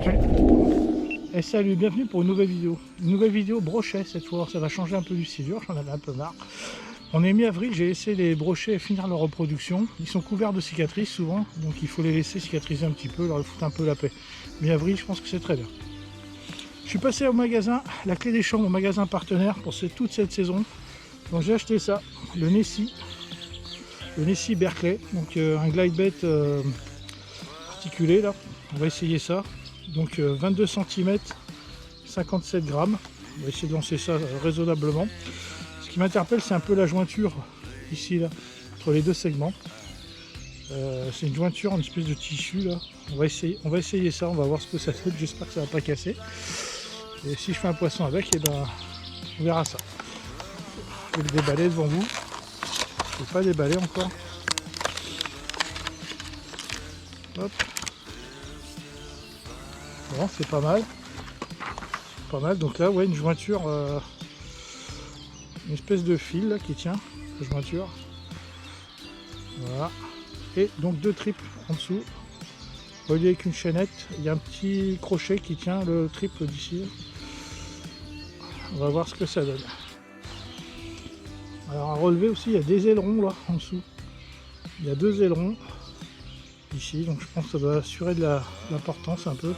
Parfait. Et salut, bienvenue pour une nouvelle vidéo. Une nouvelle vidéo brochet cette fois, ça va changer un peu du silure, j'en avais un peu marre. On est mi-avril, j'ai laissé les brochets finir leur reproduction. Ils sont couverts de cicatrices souvent, donc il faut les laisser cicatriser un petit peu, leur foutre un peu la paix. Mi-avril, je pense que c'est très bien. Je suis passé au magasin, la Clé des Champs, mon magasin partenaire pour toute cette saison. Donc j'ai acheté ça, le Nessie Berkeley, donc un glide bait articulé là. On va essayer ça. Donc 22 cm, 57 grammes. On va essayer de lancer ça raisonnablement. Ce qui m'interpelle, c'est un peu la jointure ici là, entre les deux segments. C'est une jointure, une espèce de tissu là. On va essayer ça, on va voir ce que ça fait. J'espère que ça va pas casser. Et si je fais un poisson avec, et ben on verra ça. Je vais le déballer devant vous. Je ne vais pas déballer encore. Hop. Bon, c'est pas mal. Pas mal. Donc là, ouais, une jointure, une espèce de fil là, qui tient la jointure. Voilà. Et donc deux triples en dessous. Relié avec une chaînette. Il y a un petit crochet qui tient le triple d'ici. On va voir ce que ça donne. Alors à relever aussi, il y a des ailerons là en dessous. Il y a deux ailerons ici, donc je pense que ça doit assurer de l'importance un peu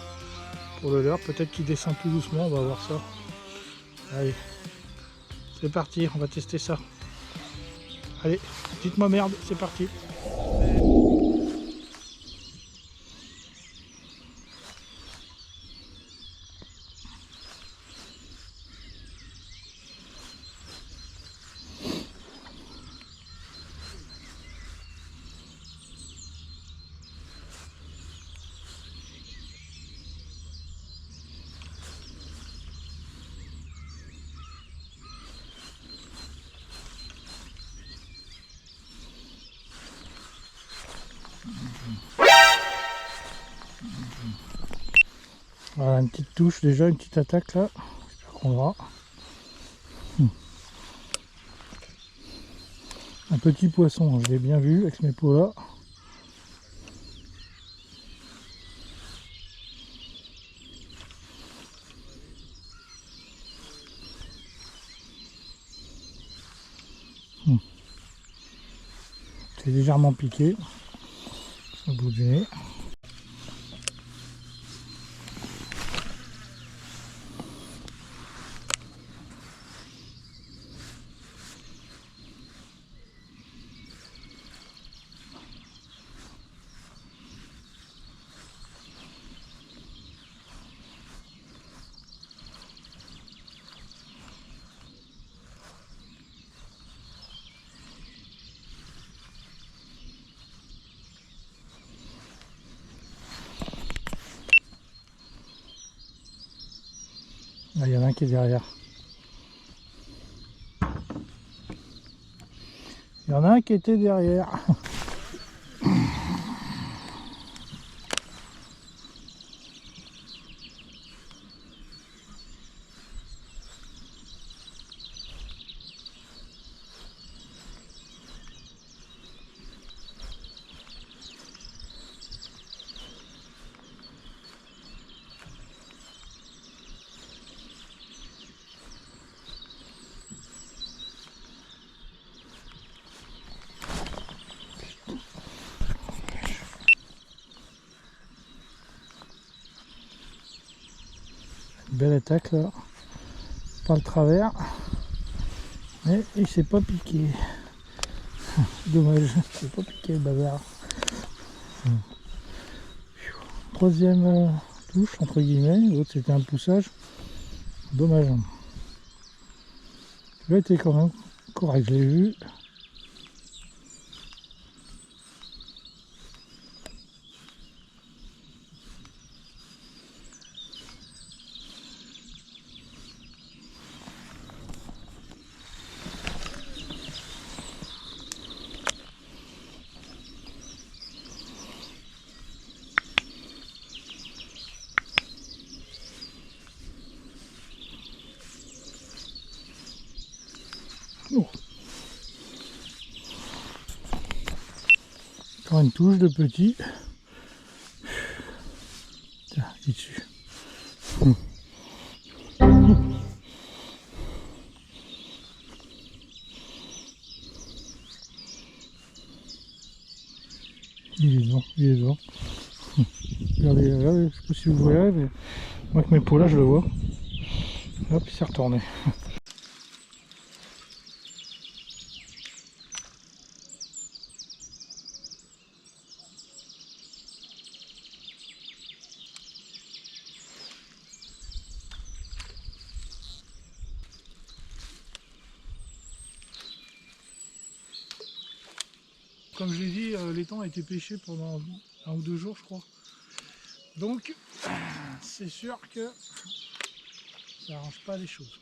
pour le leurre. Peut-être qu'il descend plus doucement, on va voir ça. Allez, c'est parti, on va tester ça. Allez, dites-moi merde, c'est parti. Voilà, une petite touche déjà, une petite attaque là. J'espère qu'on aura. Un petit poisson, je l'ai bien vu avec mes peaux là. C'est légèrement piqué au bout du nez. Ah, il y en a un qui est derrière. Il y en a un qui était derrière. Belle attaque là, par le travers, mais il s'est pas piqué. Dommage, il s'est pas piqué le bavard. Troisième touche entre guillemets, l'autre c'était un poussage. Dommage. Celui-là était quand même correct, je l'ai vu. Oh. Encore une touche de petit. Tiens, il est dessus. Regardez, regardez, je sais pas si vous voyez, mais moi avec mes pots là je le vois. Hop, il s'est retourné. Comme je l'ai dit, l'étang a été pêché pendant 1 ou 2 jours je crois. Donc c'est sûr que ça n'arrange pas les choses.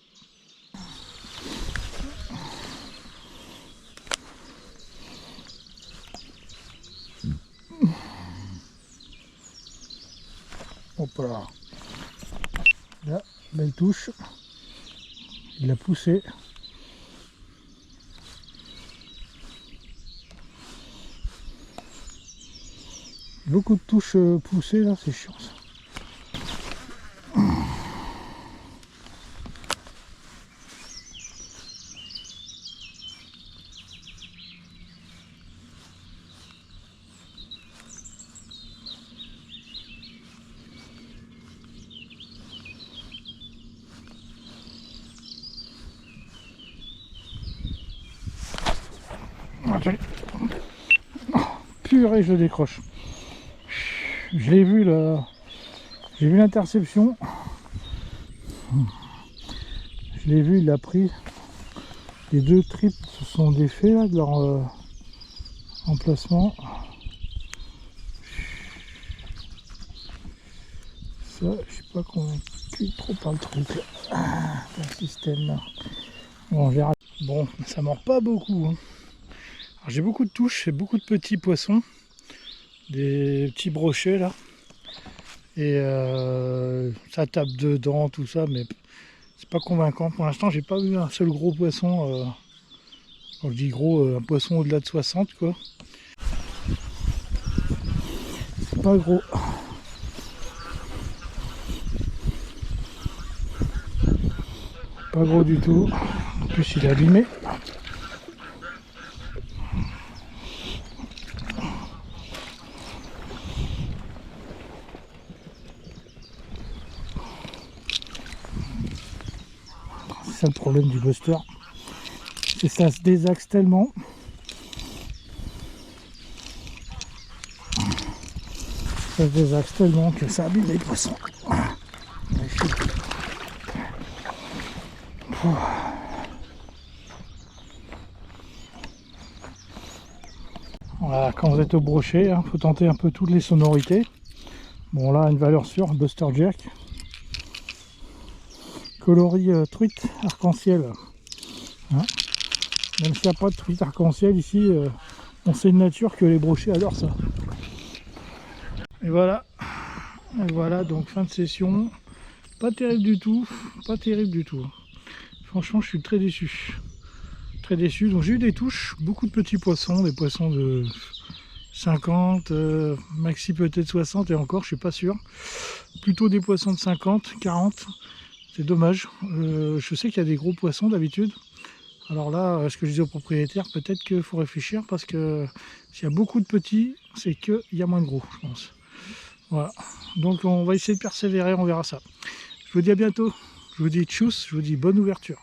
Hop là. Là, belle touche. Il a poussé. Beaucoup de touches poussées là, c'est chiant ça. Purée, je le décroche. Je l'ai vu là. J'ai vu l'interception. Je l'ai vu, il a pris. Les 2 tripes se sont défaits là, de leur emplacement. Ça, je suis pas convaincu trop par le truc là. Le système là. Bon, on verra. Bon, ça mord pas beaucoup. Hein. J'ai beaucoup de touches et beaucoup de petits poissons. Des petits brochets là. Et ça tape dedans, tout ça, mais c'est pas convaincant. Pour l'instant, j'ai pas vu un seul gros poisson. Quand je dis gros, un poisson au-delà de 60 quoi. C'est pas gros. Pas gros du tout. En plus, il est abîmé. C'est ça le problème du buster. C'est ça se désaxe tellement. Ça se désaxe tellement que ça abîme les poissons. Voilà, quand vous êtes au brochet, il faut tenter un peu toutes les sonorités. Bon là, une valeur sûre, Buster Jerk. Coloris truite arc-en-ciel. Hein, même s'il n'y a pas de truite arc-en-ciel ici, on sait de nature que les brochets adorent ça. Et voilà, donc fin de session. Pas terrible du tout, pas terrible du tout. Franchement, je suis très déçu. Très déçu. Donc j'ai eu des touches, beaucoup de petits poissons, des poissons de 50, maxi peut-être 60 et encore, je suis pas sûr. Plutôt des poissons de 50, 40. C'est dommage. Je sais qu'il y a des gros poissons d'habitude. Alors là, ce que je dis aux propriétaires, peut-être qu'il faut réfléchir parce que s'il y a beaucoup de petits, c'est qu'il y a moins de gros, je pense. Voilà. Donc on va essayer de persévérer, on verra ça. Je vous dis à bientôt. Je vous dis tchuss, je vous dis bonne ouverture.